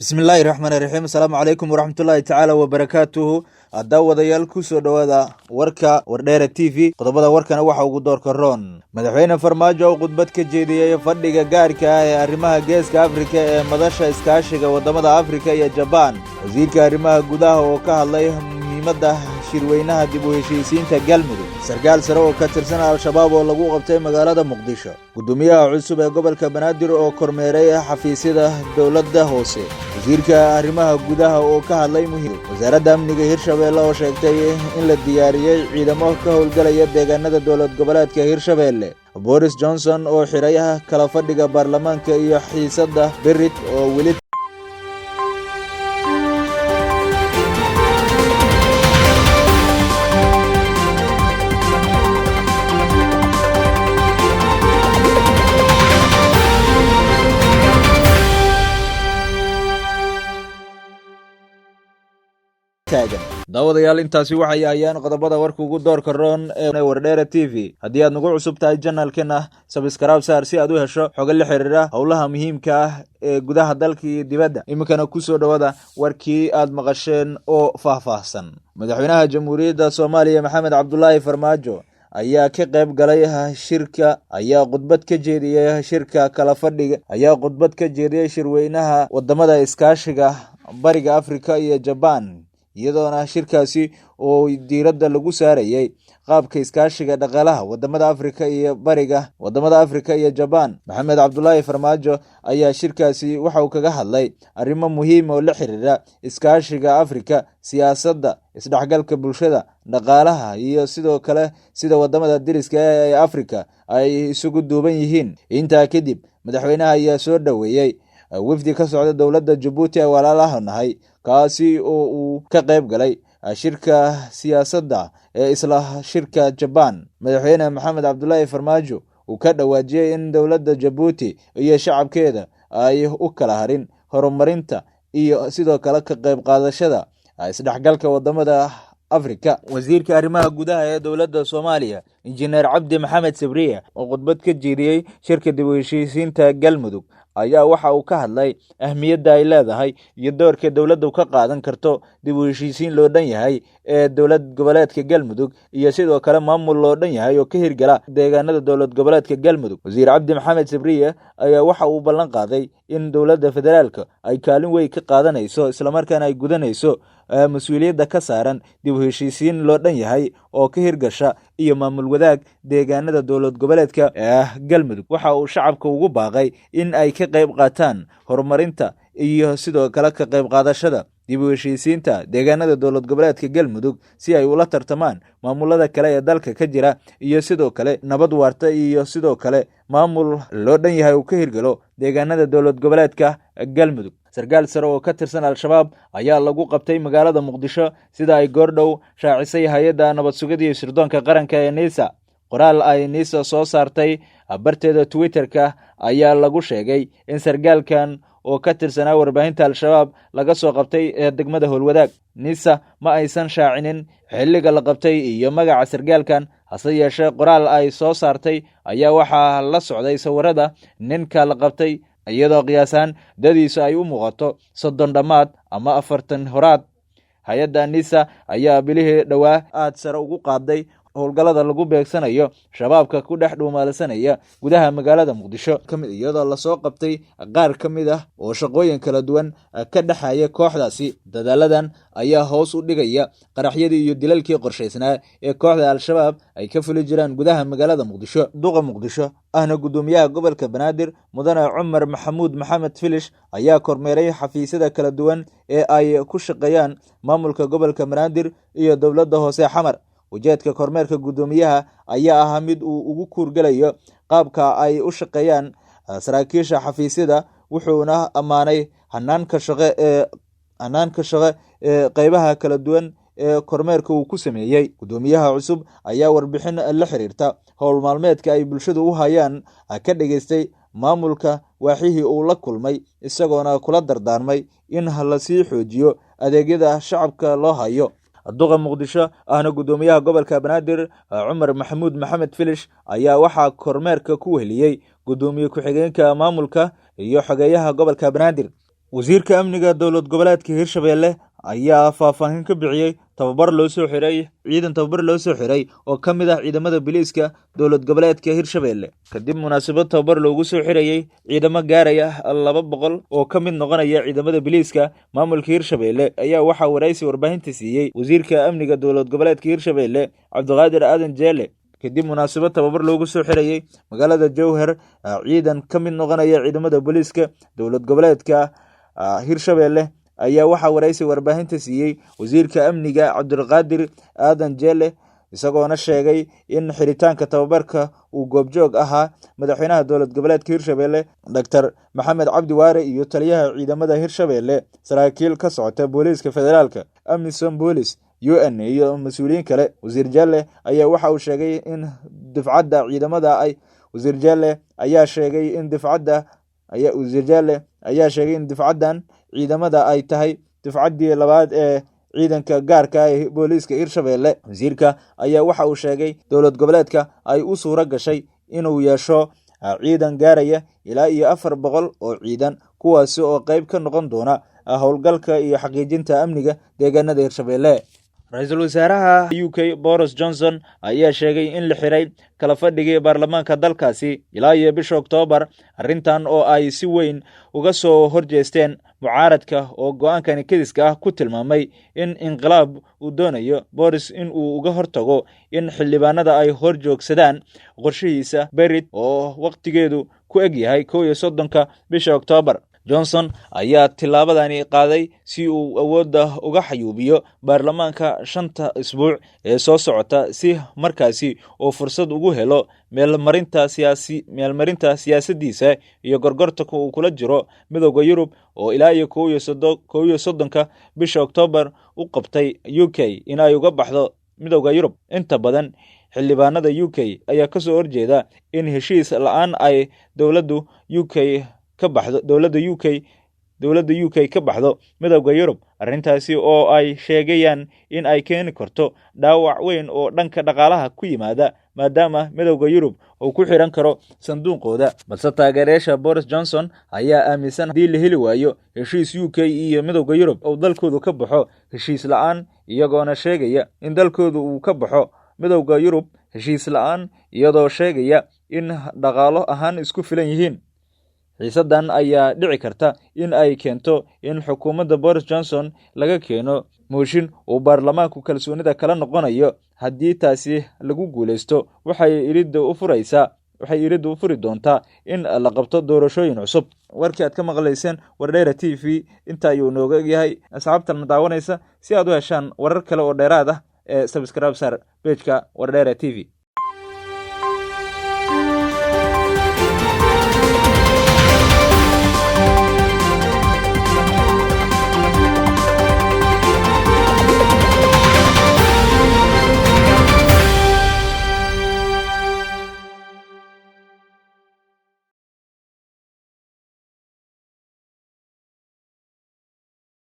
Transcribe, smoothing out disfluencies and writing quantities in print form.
Bismillahirrahmanirrahim. Assalamu alaikum warahmatullahi ta'ala wabarakatuhu. Daawadayaal ku soo dhawaada warka Wardheera TV. Qodobada warkana waxa ugu doorka roon. Madaxweyne Farmaajo oo khudbad ka jeediyay fadhiga gaarka ah ee arrimaha Geeska Afrika ee madasha iskaashiga wadamada Afrika iyo Japan. Wasiirka arrimaha gudaha oo ka hadlay muhiimadda shirweynaha dib u heshiisiinta Galmudug. Sarkaal sare oo ka tirsan Al-Shabaab oo lagu qabtay magaalada Muqdisho. Gudoomiyaha cusub ee gobolka Banaadir oo kormeeray xafiisyada dawladda hoose. wasiirka arrimaha gudaha oo ka hadlay muhiim wasaaradda amniga Hirshabelle oo sheegtay in la diyaariyay ciidamo ka howlgalaya deegaanada dowlad goboleedka Hirshabelle. Boris Johnson oo xiray kala fadhiga baarlamaanka iyo xiisadda Berrit oo weli daawadayaal intaasi waxay ayaan qodobada warka ugu doorka roon ee Wardheera TV. haddii aad nagu cusub tahay channelkeena subscribe saar si aad u hesho xog la xiriira howlaha muhiimka ah ee gudaha dalka iyo dibadda. iminkana ku soo dhawaada warkii aad maqasheen oo faahfaahsan. Madaxweynaha Jamhuuriyadda Soomaaliya Maxamed Cabdullaahi Farmaajo ayaa ka qayb galay shirka khudbad ka jeediyay shirweynaha wadamada iskaashiga bariga Afrika iyo Japan. iyadoona shirkaasi oo diiradda lagu saarayay qaabka iskaashiga dhaqaalaha wadamada Afrika iyo Japan. Maxamed Cabdullaahi Farmaajo ayaa shirkaasi waxa uu kaga hadlay arrimo muhiim oo la xiriira iskaashiga Afrika, siyaasadda, isdhexgalka bulshada, dhaqaalaha iyo sidoo kale sida wadamada deriska ee Afrika ay isugu duuban yihiin. intaa kadib madaxweynaha ayaa soo dhaweeyay wafdi ka socda dowladda Djibouti ee walaalaha nahay, kaasi oo uu ka qayb galay shirka siyaasadda ee isla shirka Japan. Madaxweyne Maxamed Cabdullaahi Farmaajo uu ka dhawaajiyay in dowladda Djibouti iyo shacabkeeda ay u kala harin horumarinta iyo sidoo kale ka qayb qaadashada isdhexgalka wadamada Afrika. Wasiirka arrimaha gudaha ee dowladda Soomaaliya Injineer Cabdi Maxamed Sabriye oo khudbad ka jeediyay shirka dib u heshiisiinta Galmudug ayaa waxa uu ka hadlay ahmiyadda ay leedahay iyo doorka dawladdu ka qaadan karto dib u heshiisiin loo dhan yahay ee dowlad goboleedka Galmudug iyo sidoo kale maamul loo dhan yahay oo ka hirgala deegaanada dowlad goboleedka Galmudug. Wasiir Cabdi Maxamed Sabriye ayaa waxa uu ballan qaaday in dowladda federaalka ay kaalin weyn ka qaadanayso isla markaana ay gudanayso mas'uuliyadda ka saaran dib u heshiisiin loo dhan yahay oo ka hirgasha iyo maamul wadaag deegaanada dowlad goboleedka Galmudug. waxa uu shacabka ugu baaqay in ay ka qayb qaataan horumarinta iyo sidoo kale ka qayb qaadashada dib u heshiisiinta deegaanada dowlad goboleedka Galmudug si ay ula tartamaan maamulada kale ee dalka ka jira iyo sidoo kale nabad waarta iyo sidoo kale maamul loo dhan yahay oo ka hirgalo deegaanada dowlad goboleedka Galmudug. Sarkaal sare oo ka tirsan Al-Shabaab ayaa lagu qabtay magaalada Muqdisho sida ay goordhow shaacisay hay'adda nabad sugidda iyo sirdoonka qaranka ee NISA. qoraal ay NISA soo saartay barteeda Twitter-ka ayaa lagu sheegay in sarkaalkan oo ka tirsanaa warbaahinta Al-Shabaab laga soo qabtay degmada Howlwadaag. NISA ma aysan shaacinin xilliga la qabtay iyo magaca sarkaalkan, hase yeeshee qoraal ay soo saartay ayaa waxaa la socday sawirada ninka la qabtay iyadoo qiyaasan dadiisu ay u muuqato 30 dhamaad ama 40 horaad. hay'adda NISA ayaa bilihii dhawaa aad sare ugu qaaday howlgallada lagu beegsanayo shabaabka ku dhex dhuumaalsanaya gudaha magaalada Muqdisho iyadoo la soo qabtay qaar ka mid ah oo shaqooyin kala duwan ka dhaxaya kooxdaasi. dadaaladan ayaa hoos u dhigaya qaraxyadii iyo dilalkii qorshaysnaa ee kooxda Al-Shabaab ay ka fuli jiraan gudaha magaalada Muqdisho. duqa Muqdisho ahna gudoomiyaha gobolka Banaadir Mudane Cumar Maxamuud Maxamed Filish ayaa kormeeray xafiisyada kala duwan ee ay ku shaqeeyaan maamulka gobolka Banaadir iyo dowladda hoose Xamar. ujeedka kormeerka gudoomiyaha ayaa ahaa mid uu ugu kuurgalayo qaabka ay u shaqeeyaan saraakiisha xafiisyada, wuxuuna ammaanay hanaanka shaqo ee qaybaha kala duwan ee kormeerka uu ku sameeyay. gudoomiyaha cusub ayaa warbixin la xiriirta howl maalmeedka ay bulshadu u hayaan ka dhageystay maamulka waaxihii uu la kulmay, isagoona kula dardaarmay in la sii xoojiyo adeegyada shacabka loo hayo. duqa Muqdisho ahna gudoomiyaha gobolka Banaadir Cumar Maxamuud Maxamed Filish ayaa waxa kormeerka ku weheliyay gudoomiye ku-xigeenka maamulka iyo xogeeyaha gobolka Banaadir. wasiirka amniga dowlad goboleedka Hirshabelle ayaa faahfaahin ka bixiyay tababar loo soo xiray oo ka mid ah ciidamada biliiska dowlad goboleedka Hirshabelle kadib munaasabad tababar loogu soo xirayay ciidamo gaaraya 200 oo ka mid noqonaya ciidamada biliiska maamulka Hirshabelle ayaa waxa waraysi warbaahinta siiyay wasiirka amniga dowlad goboleedka Hirshabelle Cabdiqaadir Aadan Jeele kadib munaasabad tababar loogu soo xirayay magaalada Jowhar ciidan ka mid noqonaya ciidamada biliiska dowlad goboleedka Hirshabelle ayaa waxa waraysi warbaahinta siiyay wasiirka amniga Cabdiqaadir Aadan Jeele isagoona sheegay in xiritaanka tababarka uu goobjoog ahaa madaxweynaha dowlad goboleedka Hirshabelle Dr. Maxamed Cabdi Waare iyo taliyaha ciidamada Hirshabelle saraakiil ka socota booliiska federaalka Amisom Police UN iyo mas'uuliyiin kale. Wasiir Jeele ayaa waxa uu sheegay in difacada ciidamada ay wasiir Jeele ayaa sheegay in difcadan ciidamada ay tahay difcadii labaad ee ciidanka gaarka ah ee booliiska Hirshabelle. Wasiirka ayaa waxa uu sheegay dowlad goboleedka ay u suura gashay inuu yeesho ciidan gaaraya ilaa iyo 400 oo ciidan kuwaas oo qayb ka noqon doona howlgalka iyo xaqiijinta amniga deegaanada Hirshabelle. Ra'iisul Wasaaraha UK Boris Johnson ayaa sheegay in la xiray kala fadhigii baarlamaanka dalkaasi ilaa iyo bisha Oktoobar arrintan oo ay si weyn uga soo horjeesteen mucaaradka oo go'aankani kadiska ah ku tilmaamay in inqilaab uu doonayo Boris in uu uga hortago in xildhibaanada ay hor joogsadaan qorshihiisa Brexit oo waqtigeedu ku eg yahay 31 bisha Oktoobar. Johnson ayaa tilaabadani qaaday si uu awoodda uga xayuubiyo baarlamaanka 5 isbuuc ee soo socota si markaasi oo fursad ugu helo meelmarinta siyaasadiisa iyo gorgortanka uu kula jiro midowga Yurub oo ilaa iyo 31 bisha Oktoobar u qabtay UK in ay uga baxdo midowga Yurub. Inta badan xildhibaanada UK ayaa ka soo horjeeda in heshiis la'aan ay dowladda UK ka baxdo midowga Yurub, arrintaasi oo ay sheegayaan in ay keeni karto dhaawac weyn oo dhanka dhaqaalaha ku yimaada maadaama midowga Yurub uu ku xiran karo sanduuqooda. Balse taageerayaasha Boris Johnson ayaa aaminsan haddii la heli waayo heshiis UK iyo midowga Yurub oo dalkoodu ka baxo heshiis la'aan, iyagoona sheegaya in dalkoodu uu ka baxo midowga Yurub heshiis la'aan iyadoo sheegaya in dhaqaalo ahaan isku filan yihiin. xiisadan ayaa dhici karta in ay keento in xukuumadda Boris Johnson laga keeno mooshin uu baarlamaanku kalsoonida kala noqonayo. Haddii taasi lagu guuleysto waxay iridda u furi doontaa in la qabto doorashooyin cusub. Warkii aad ka maqlayseen Wardheera TV inta ayuu nooga yahay. asxaabtan ma daawanaysa si aad u heshaan warar kale oo dheeraad ah ee subscribe sar page-ka Wardheera TV.